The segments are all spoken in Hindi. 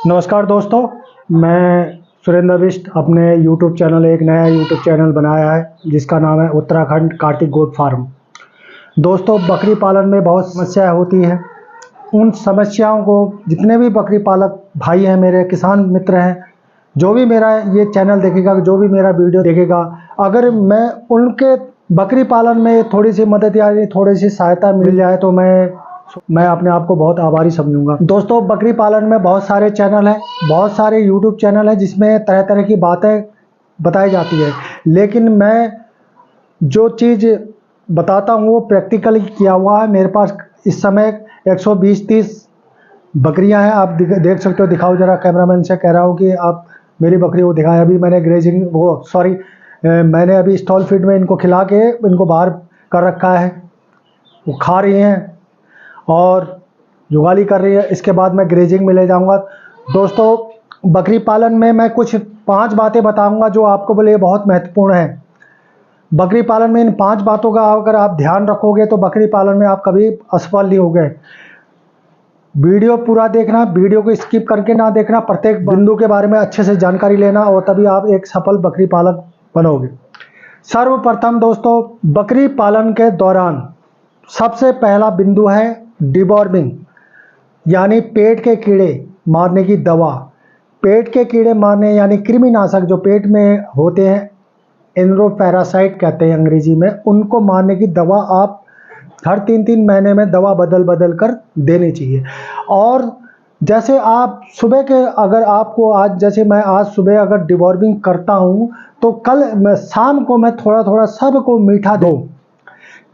नमस्कार दोस्तों, मैं सुरेंद्र बिष्ट अपने यूट्यूब चैनल एक नया यूट्यूब चैनल बनाया है जिसका नाम है उत्तराखंड कार्तिक गोट फार्म। दोस्तों, बकरी पालन में बहुत समस्याएं होती हैं। उन समस्याओं को जितने भी बकरी पालक भाई हैं, मेरे किसान मित्र हैं, जो भी मेरा ये चैनल देखेगा, जो भी मेरा वीडियो देखेगा, अगर मैं उनके बकरी पालन में थोड़ी सी मदद या थोड़ी सी सहायता मिल जाए तो मैं अपने आप को बहुत आभारी समझूंगा। दोस्तों, बकरी पालन में बहुत सारे चैनल हैं, बहुत सारे यूट्यूब चैनल हैं जिसमें तरह तरह की बातें बताई जाती है, लेकिन मैं जो चीज़ बताता हूँ वो प्रैक्टिकली किया हुआ है। मेरे पास इस समय 120-30 बकरियां हैं। आप देख सकते हो, दिखाओ जरा, कैमरामैन से कह रहा हूँ कि आप मेरी बकरी को दिखाएं। अभी मैंने मैंने अभी स्टॉल फीड में इनको खिला के इनको बाहर कर रखा है। वो खा रही हैं और जुगाली कर रही है। इसके बाद मैं ग्रेजिंग में ले जाऊंगा। दोस्तों, बकरी पालन में मैं कुछ 5 बातें बताऊंगा जो आपको बोले बहुत महत्वपूर्ण है। बकरी पालन में इन 5 बातों का अगर आप ध्यान रखोगे तो बकरी पालन में आप कभी असफल नहीं होगे। वीडियो पूरा देखना, वीडियो को स्किप करके ना देखना, प्रत्येक बिंदु के बारे में अच्छे से जानकारी लेना और तभी आप एक सफल बकरी पालक बनोगे। सर्वप्रथम दोस्तों, बकरी पालन के दौरान सबसे पहला बिंदु है डिवॉर्मिंग, यानी पेट के कीड़े मारने की दवा। पेट के कीड़े मारने यानी कृमिनाशक जो पेट में होते हैं, एंडोपैरासाइट कहते हैं अंग्रेजी में, उनको मारने की दवा आप हर 3-3 महीने में दवा बदल बदल कर देनी चाहिए। और जैसे आप सुबह के, अगर आपको आज, जैसे मैं आज सुबह अगर डिवॉर्मिंग करता हूँ तो कल शाम को मैं थोड़ा थोड़ा सबको मीठा दो।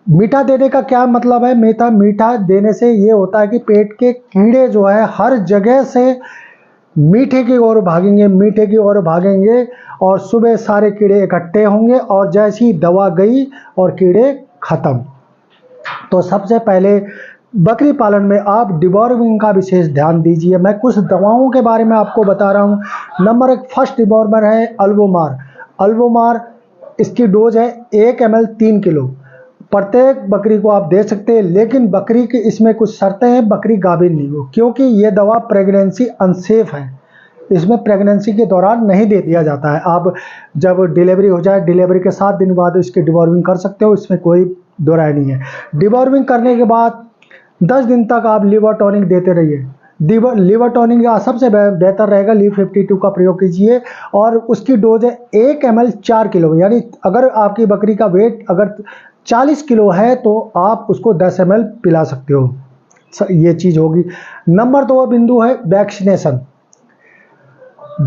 मीठा देने का क्या मतलब है? मीठा देने से ये होता है कि पेट के कीड़े जो है हर जगह से मीठे की ओर भागेंगे, मीठे की ओर भागेंगे और सुबह सारे कीड़े इकट्ठे होंगे और जैसी दवा गई और कीड़े खत्म। तो सबसे पहले बकरी पालन में आप डिवॉर्मिंग का विशेष ध्यान दीजिए। मैं कुछ दवाओं के बारे में आपको बता रहा हूँ। नंबर 1 फर्स्ट डिवॉर्मर है अल्वोमार। अल्वोमार, इसकी डोज है 1 ml 3 किलो। प्रत्येक बकरी को आप दे सकते हैं, लेकिन बकरी की इसमें कुछ शर्तें हैं, बकरी गाभिन नहीं हो, क्योंकि ये दवा प्रेगनेंसी अनसेफ है। इसमें प्रेगनेंसी के दौरान नहीं दे दिया जाता है। आप जब डिलीवरी हो जाए, डिलीवरी के 7 दिन बाद इसकी डिवॉर्मिंग कर सकते हो, इसमें कोई दो राय नहीं है। डिवॉर्मिंग करने के बाद 10 दिन तक आप लिवर टॉनिक देते रहिए। लिवर टॉनिक का सबसे बेहतर रहेगा लीव 52 का प्रयोग कीजिए और उसकी डोज है 1 ml 4 किलो। यानी अगर आपकी बकरी का वेट अगर 40 किलो है तो आप उसको 10 ml पिला सकते हो। ये चीज़ होगी। नंबर 2 बिंदु है वैक्सीनेशन।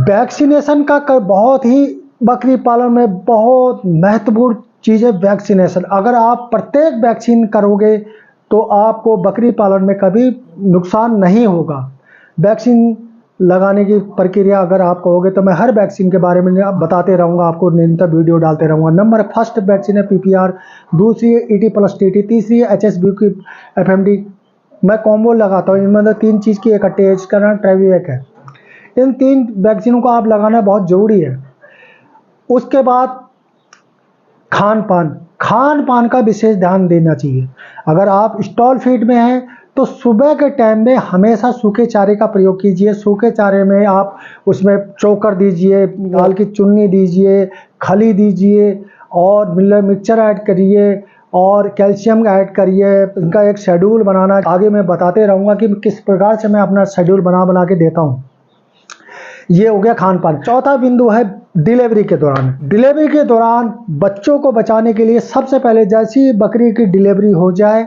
वैक्सीनेशन का बहुत ही बकरी पालन में बहुत महत्वपूर्ण चीज़ है वैक्सीनेशन। अगर आप प्रत्येक वैक्सीन करोगे तो आपको बकरी पालन में कभी नुकसान नहीं होगा। वैक्सीन लगाने की प्रक्रिया अगर आप कहोगे तो मैं हर वैक्सीन के बारे में बताते रहूँगा, आपको निरंतर वीडियो डालते रहूँगा। नंबर फर्स्ट वैक्सीन है PPR, दूसरी है ET+TT, तीसरी है HSV की FMD। मैं कॉम्बो लगाता हूँ, इनमें 3 चीज़ की इकट्ठे है, इसका नाम ट्रेविवेक है। इन 3 वैक्सीनों को आप लगाना बहुत ज़रूरी है। उसके बाद खान पान का विशेष ध्यान देना चाहिए। अगर आप स्टॉल फीड में हैं तो सुबह के टाइम में हमेशा सूखे चारे का प्रयोग कीजिए। सूखे चारे में आप उसमें चोकर दीजिए, दाल की चुन्नी दीजिए, खली दीजिए और मिक्सचर ऐड करिए और कैल्शियम ऐड करिए। इनका एक शेड्यूल बनाना आगे मैं बताते रहूँगा कि किस प्रकार से मैं अपना शेड्यूल बना के देता हूँ। ये हो गया खान पान। चौथा बिंदु है डिलीवरी के दौरान। डिलीवरी के दौरान बच्चों को बचाने के लिए सबसे पहले जैसी बकरी की डिलीवरी हो जाए,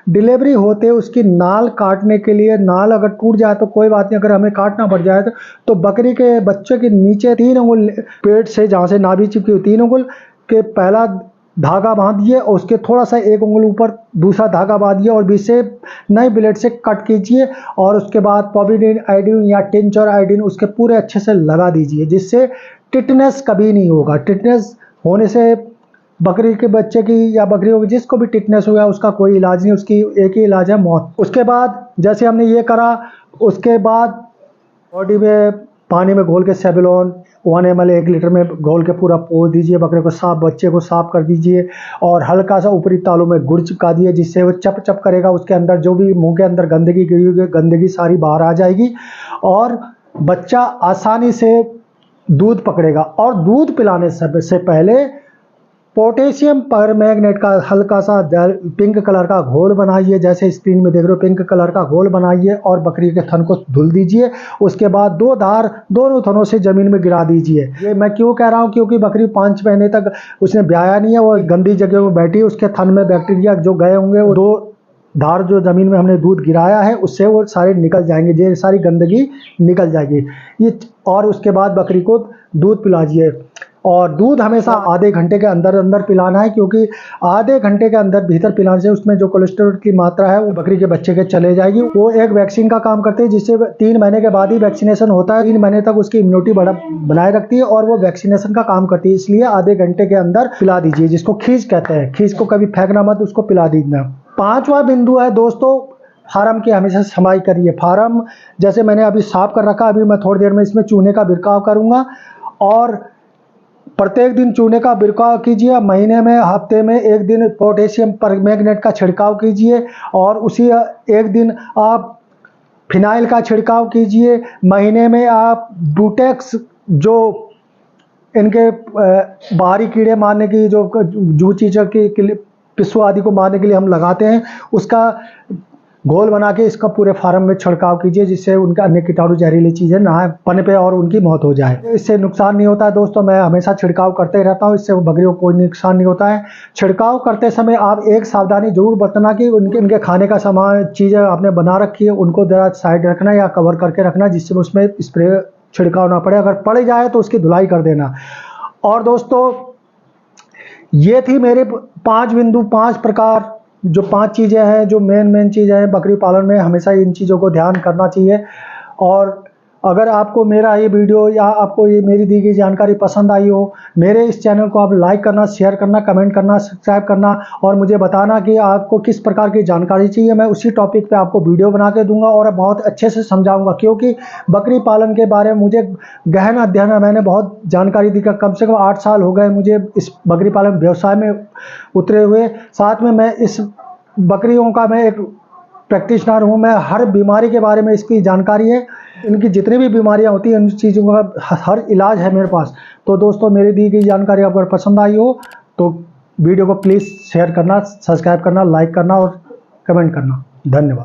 डिलीवरी होते उसकी नाल काटने के लिए, नाल अगर टूट जाए तो कोई बात नहीं, अगर हमें काटना पड़ जाए तो बकरी के बच्चे के नीचे 3 अंगुल पेट से, जहाँ से नाभि चिपकी हुई 3 अंगुल के पहला धागा बांधिए और उसके थोड़ा सा 1 अंगुल ऊपर दूसरा धागा बांधिए और बीच से नए ब्लेड से कट कीजिए और उसके बाद पॉविडीन आयोडीन या टिंचर आयोडीन उसके पूरे अच्छे से लगा दीजिए, जिससे टिटनेस कभी नहीं होगा। टिटनेस होने से बकरी के बच्चे की या बकरियों की जिसको भी टिटनेस हुआ उसका कोई इलाज नहीं, उसकी एक ही इलाज है मौत। उसके बाद जैसे हमने ये करा, उसके बाद बॉडी में पानी में घोल के सेबुलोन 1 ml 1 लीटर में घोल के पूरा पोंछ दीजिए। बकरे को साफ, बच्चे को साफ कर दीजिए और हल्का सा ऊपरी तालू में गुड़ चिपका दिए, जिससे वो चप चप करेगा। उसके अंदर जो भी मुंह के अंदर गंदगी गिरी हुई, गंदगी सारी बाहर आ जाएगी और बच्चा आसानी से दूध पकड़ेगा। और दूध पिलाने से पहले पोटेशियम परमैंगनेट का हल्का सा पिंक कलर का घोल बनाइए, जैसे स्क्रीन में देख रहे हो पिंक कलर का घोल बनाइए और बकरी के थन को धुल दीजिए। उसके बाद 2 धार दोनों थनों से ज़मीन में गिरा दीजिए। ये मैं क्यों कह रहा हूँ, क्योंकि बकरी 5 महीने तक उसने ब्याया नहीं है, वो गंदी जगह में बैठी, उसके थन में बैक्टीरिया जो गए होंगे वो 2 धार जो ज़मीन में हमने दूध गिराया है उससे वो सारे निकल जाएंगे, ये सारी गंदगी निकल जाएगी ये। और उसके बाद बकरी को दूध पिलाइए। और दूध हमेशा आधे घंटे के अंदर अंदर पिलाना है, क्योंकि आधे घंटे के अंदर भीतर पिलाने से उसमें जो कोलेस्ट्रॉल की मात्रा है वो बकरी के बच्चे के चले जाएगी। वो एक वैक्सीन का काम करते हैं, जिससे 3 महीने के बाद ही वैक्सीनेशन होता है। 3 महीने तक उसकी इम्यूनिटी बनाए रखती है और वो वैक्सीनेशन का काम करती है। इसलिए आधे घंटे के अंदर पिला दीजिए, जिसको खींच कहते हैं। खींच को कभी फेंकना मत, उसको पिला दीजिए। 5वां बिंदु है दोस्तों, फार्म की हमेशा सफाई करिए। फार्म जैसे मैंने अभी साफ कर रखा, अभी मैं थोड़ी देर में इसमें चूने का बिरकाव करूँगा। और प्रत्येक दिन चूने का बिरकाव कीजिए। महीने में हफ्ते में 1 दिन पोटेशियम परमैंगनेट का छिड़काव कीजिए और उसी 1 दिन आप फिनाइल का छिड़काव कीजिए। महीने में आप ब्यूटेक्स जो इनके बाहरी कीड़े मारने की जो जू चीज़ों की पिस्सू आदि को मारने के लिए हम लगाते हैं, उसका घोल बना के इसका पूरे फार्म में छिड़काव कीजिए, जिससे उनका अन्य कीटाणु जहरीली चीज़ें ना पनपे और उनकी मौत हो जाए। इससे नुकसान नहीं होता है दोस्तों, मैं हमेशा छिड़काव करते रहता हूँ, इससे बकरियों को कोई नुकसान नहीं होता है। छिड़काव करते समय आप एक सावधानी जरूर बरतना कि उनके खाने का सामान चीज़ें आपने बना रखी है उनको ज़रा साइड रखना या कवर करके रखना, जिससे उसमें स्प्रे छिड़काव ना पड़े। अगर पड़ जाए तो उसकी धुलाई कर देना। और दोस्तों ये थी मेरे 5 बिंदु, 5 प्रकार, जो 5 चीज़ें हैं जो मेन चीज़ें हैं बकरी पालन में। हमेशा इन चीज़ों को ध्यान करना चाहिए। और अगर आपको मेरा ये वीडियो या आपको ये मेरी दी गई जानकारी पसंद आई हो, मेरे इस चैनल को आप लाइक करना, शेयर करना, कमेंट करना, सब्सक्राइब करना और मुझे बताना कि आपको किस प्रकार की जानकारी चाहिए। मैं उसी टॉपिक पे आपको वीडियो बना के दूंगा और बहुत अच्छे से समझाऊंगा, क्योंकि बकरी पालन के बारे में मुझे गहन अध्ययन है। मैंने बहुत जानकारी दी, कम से कम 8 साल हो गए मुझे इस बकरी पालन व्यवसाय में उतरे हुए। साथ में मैं इस बकरियों का मैं एक प्रैक्टिशनर हूँ। मैं हर बीमारी के बारे में इसकी जानकारी है, इनकी जितनी भी बीमारियाँ होती हैं उन चीज़ों का हर इलाज है मेरे पास। तो दोस्तों मेरी दी गई जानकारी आपको पसंद आई हो तो वीडियो को प्लीज़ शेयर करना, सब्सक्राइब करना, लाइक करना और कमेंट करना। धन्यवाद।